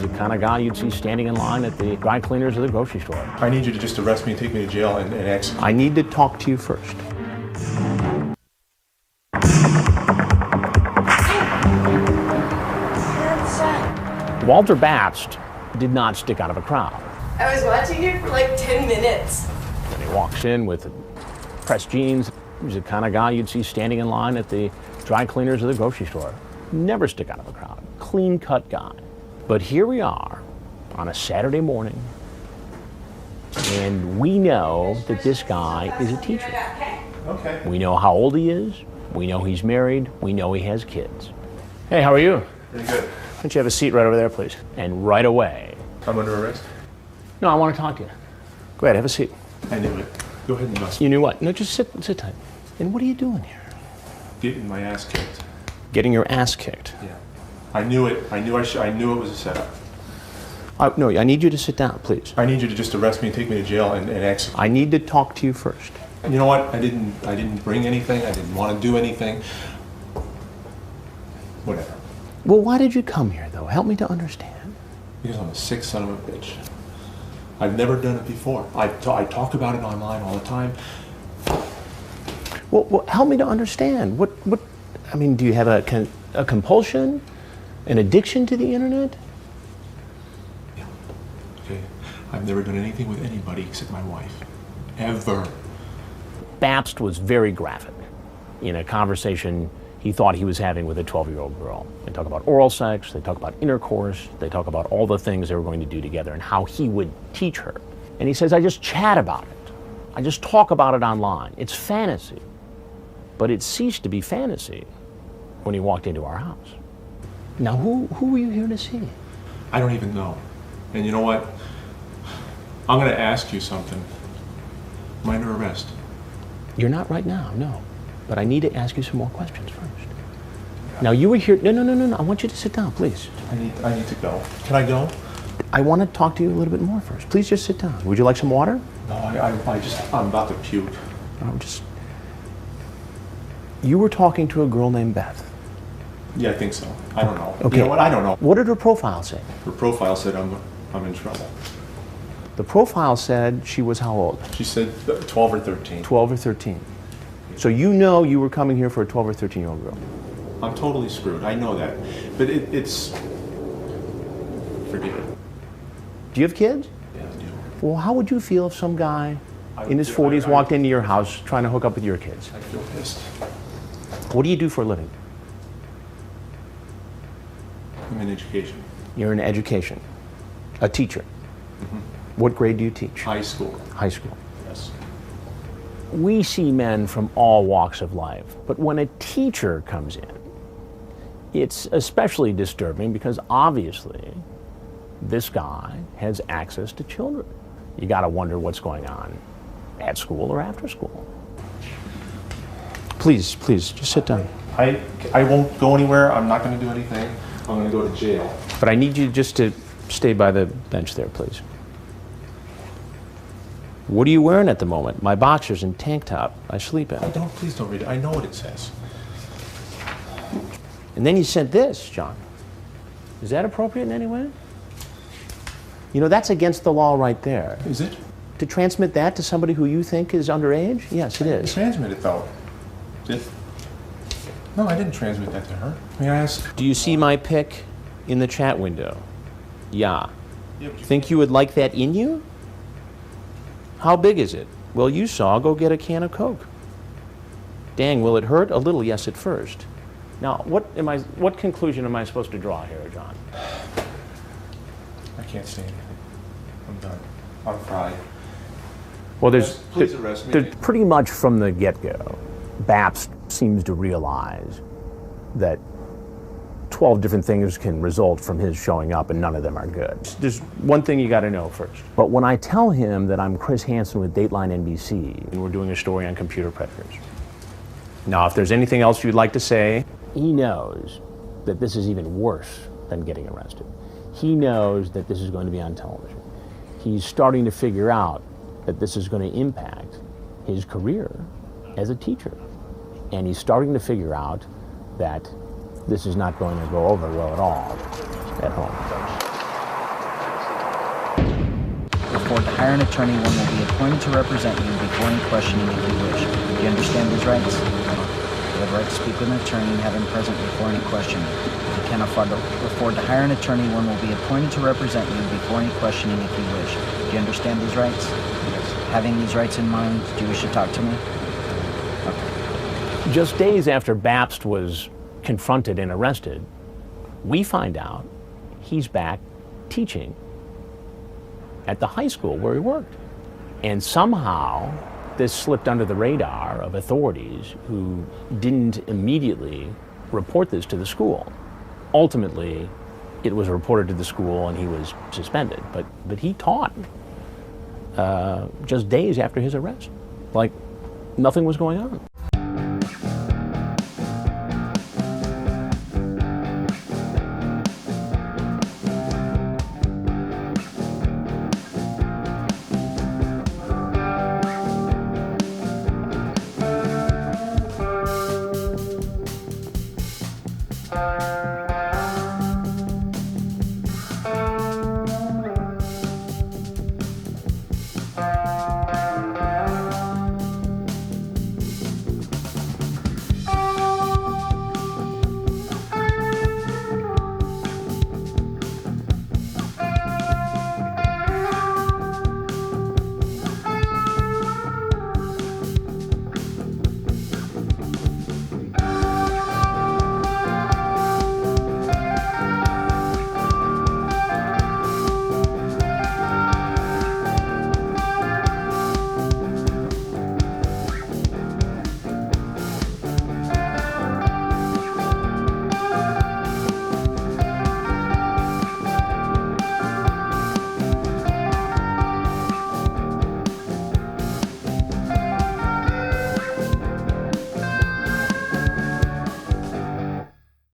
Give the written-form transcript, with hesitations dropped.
He's the kind of guy you'd see standing in line at the dry cleaners of the grocery store. I need you to just arrest me and take me to jail and execute. I need to talk to you first. Walter Babst did not stick out of a crowd. I was watching you for like 10 minutes. When he walks in with pressed jeans, he's the kind of guy you'd see standing in line at the dry cleaners of the grocery store. Never stick out of a crowd. Clean-cut guy. But here we are on a Saturday morning, and we know that this guy is a teacher. Okay. We know how old he is. We know he's married. We know he has kids. Hey, how are you? Pretty good. Why don't you have a seat right over there, please? And right away. I'm under arrest? No, I want to talk to you. Go ahead, have a seat. I knew it. Go ahead and bust me. You knew what? No, just sit tight. And what are you doing here? Getting my ass kicked. Getting your ass kicked. Yeah. I knew it. I knew it was a setup. No, I need you to sit down, please. I need you to just arrest me and take me to jail and execute. I need to talk to you first. You know what? I didn't bring anything. I didn't want to do anything. Whatever. Well, why did you come here, though? Help me to understand. Because I'm a sick son of a bitch. I've never done it before. I talk about it online all the time. Well, help me to understand. I mean, do you have a compulsion, an addiction to the internet? Yeah. Okay. I've never done anything with anybody except my wife. Ever. Babst was very graphic in a conversation he thought he was having with a 12-year-old girl. They talk about oral sex, they talk about intercourse, they talk about all the things they were going to do together and how he would teach her. And he says, I just chat about it. I just talk about it online. It's fantasy. But it ceased to be fantasy when he walked into our house. Now, who were you here to see? I don't even know. And you know what? I'm going to ask you something. Am I under arrest? You're not right now, no. But I need to ask you some more questions first. Now, you were here. No. I want you to sit down, please. I need to go. Can I go? I want to talk to you a little bit more first. Please just sit down. Would you like some water? No, I'm about to puke. You were talking to a girl named Beth. Yeah, I think so. I don't know. Okay. You know what? I don't know. What did her profile say? Her profile said I'm in trouble. The profile said she was how old? She said 12 or 13. 12 or 13. So you know you were coming here for a 12 or 13-year-old girl. I'm totally screwed. I know that. But it's... Forget it. Do you have kids? Yeah, I do. Well, how would you feel if some guy in his 40s walked into your house trying to hook up with your kids? I feel pissed. What do you do for a living? I'm in education. You're in education. A teacher. Mm-hmm. What grade do you teach? High school. High school. Yes. We see men from all walks of life, but when a teacher comes in, it's especially disturbing because obviously this guy has access to children. You gotta wonder what's going on at school or after school. Please, just sit down. I won't go anywhere. I'm not going to do anything. I'm going to go to jail. But I need you just to stay by the bench there, please. What are you wearing at the moment? My boxers and tank top I sleep in. Please don't read it. I know what it says. And then you sent this, John. Is that appropriate in any way? You know, that's against the law right there. Is it? To transmit that to somebody who you think is underage? Yes, it is. Transmit it, though. No, I didn't transmit that to her. May I ask? Do you see my pic in the chat window? Yeah. Yeah, Think you would like that in you? How big is it? Well, you saw. Go get a can of Coke. Dang, will it hurt? A little, yes, at first. Now, what conclusion am I supposed to draw here, John? I can't say anything. I'm done. I'm fried. Well, Please arrest me. There's pretty much from the get-go, Babst seems to realize that 12 different things can result from his showing up and none of them are good. There's one thing you got to know first. But when I tell him that I'm Chris Hansen with Dateline NBC and we're doing a story on computer predators, now if there's anything else you'd like to say, he knows that this is even worse than getting arrested. He knows that this is going to be on television. He's starting to figure out that this is going to impact his career as a teacher. And he's starting to figure out that this is not going to go over well at all at home. hire an attorney, one will be appointed to represent you before any questioning if you wish. Do you understand these rights? You have the right to speak with an attorney and have him present before any questioning. If you can't afford to hire an attorney, one will be appointed to represent you before any questioning if you wish. Do you understand these rights? Yes. Having these rights in mind, do you wish to talk to me? Just days after Babst was confronted and arrested, we find out he's back teaching at the high school where he worked. And somehow this slipped under the radar of authorities who didn't immediately report this to the school. Ultimately, it was reported to the school and he was suspended. But he taught just days after his arrest, like nothing was going on.